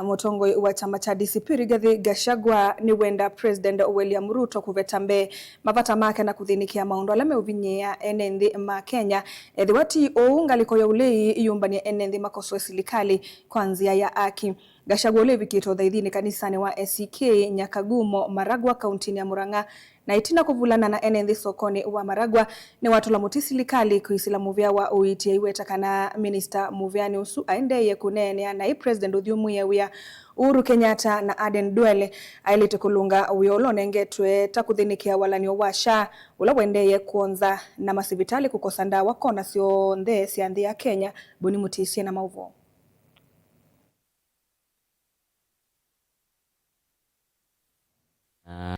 Mutongoi wa chama cha DCP Rigathi Gachagua Niwenda President William Ruto Kuveta Mbee Mavata make na Kuthinikia Maundu ala Meuthinya Enenthi ma Kenya Ethiwa Ngaliko ya Ulei Yumbanye Enenthi Makosoe Silikali kwa Nzia ya Haki. Gachagua Eivikite Uthaithini Kanisani wa Nyakagumo Maragua Kaunti ya Murang'a na itina kuvulana na Enenthi sokoni wa Maragua ni watu la muti Silikali kuisila muvya wa uiti ya iweta kana Minister muvyani usu aendeye kunene na President uthiumuye wia Uhuru Kenyatta na Aden Duale ailite kulunga uyolo nengetwe takuthinikia walanio wa SHA ula wendeye kuonza na masivitali kukosa ndawa kona sio nthe cia nthi ya Kenya buni mutisie na mauvo.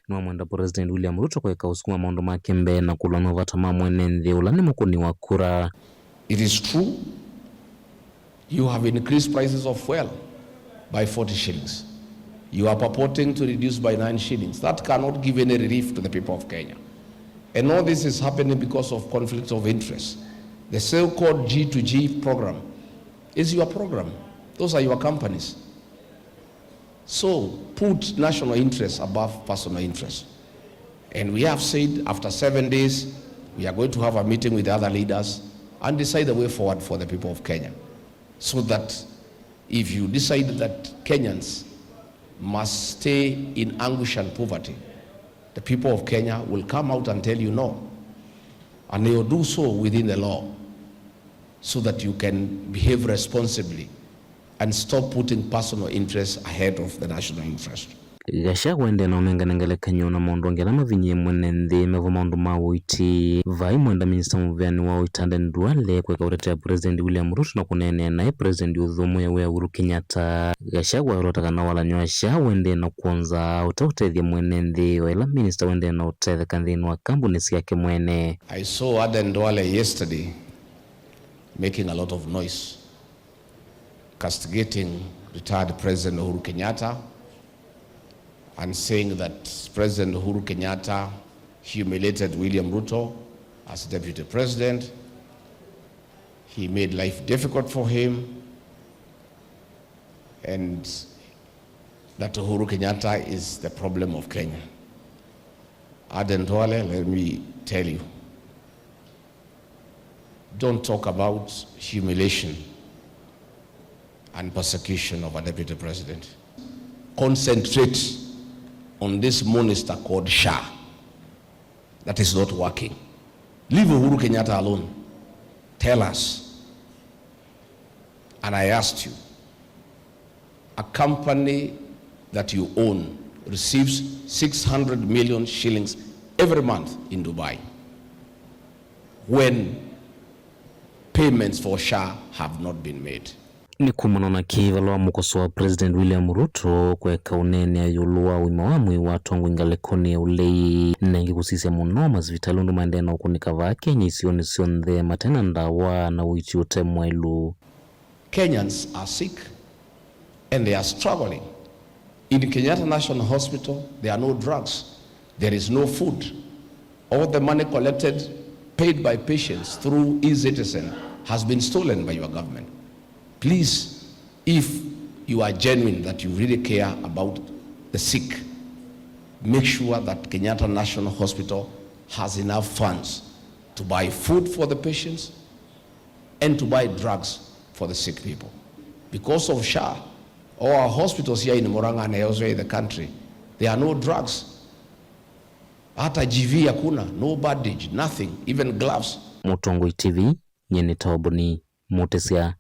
Mwenda President William Ruto kwa usukuma maundu make Mbee na kula Mavata Enenthi ula ni mukuni wa kura. It is true you have increased prices of fuel by 40 shillings. You are purporting to reduce by 9 shillings. That cannot give any relief to the people of Kenya. And all this is happening because of conflicts of interest. The so-called G2G program is your program. Those are your companies. So put national interest above personal interest. And we have said after 7 days, we are going to have a meeting with the other leaders and decide the way forward for the people of Kenya. So that if you decide that Kenyans must stay in anguish and poverty, the people of Kenya will come out and tell you no. And they will do so within the law so that you can behave responsibly and stop putting personal interests ahead of the national interest. Gachagua ende na Ngaliko na maundu ngela mavinye Enenthi mevo maundu mawiti vai mwenda minister muvyani wa Aden Duale kwa kaurete ya President William Ruto na kunene na President uthiumuye wia Uhuru Kenyatta. Gachagua urotaka na walanio wa SHA wende na kuonza utauteithia Enenthi wa ila minister wende na utetheka nthini wa kambuni ciake mwene. I saw Aden Duale yesterday making a lot of noise, castigating retired President Uhuru Kenyatta and saying that President Uhuru Kenyatta humiliated William Ruto as deputy president. He made life difficult for him, and that Uhuru Kenyatta is the problem of Kenya. Aden Duale, let me tell you, don't talk about humiliation and persecution of a deputy president. Concentrate on this monster called SHA that is not working. Leave Uhuru Kenyatta alone. Tell us. And I asked you, a company that you own receives 600 million shillings every month in Dubai when payments for SHA have not been made. Ni kumana na kivalo wa Makosoe President William Ruto kweka unene ayulua wimawamwi watu wangu Ngaliko ya Ulei na ingikusisia muno masivitali undu maende na ukunika va Kenya isioni sionthe matena ndawa na uichi utemwa ilu. Kenyans are sick and they are struggling. In Kenyatta National Hospital, there are no drugs. There is no food. All the money collected, paid by patients through e-citizen has been stolen by your government. Please, if you are genuine that you really care about the sick, make sure that Kenyatta National Hospital has enough funds to buy food for the patients and to buy drugs for the sick people. Because of SHA, all our hospitals here in Murang'a and elsewhere in the country, there are no drugs. Hata GV hakuna, no bandage, nothing, even gloves. Mutongoi TV, nyeni taoboni, mutesia.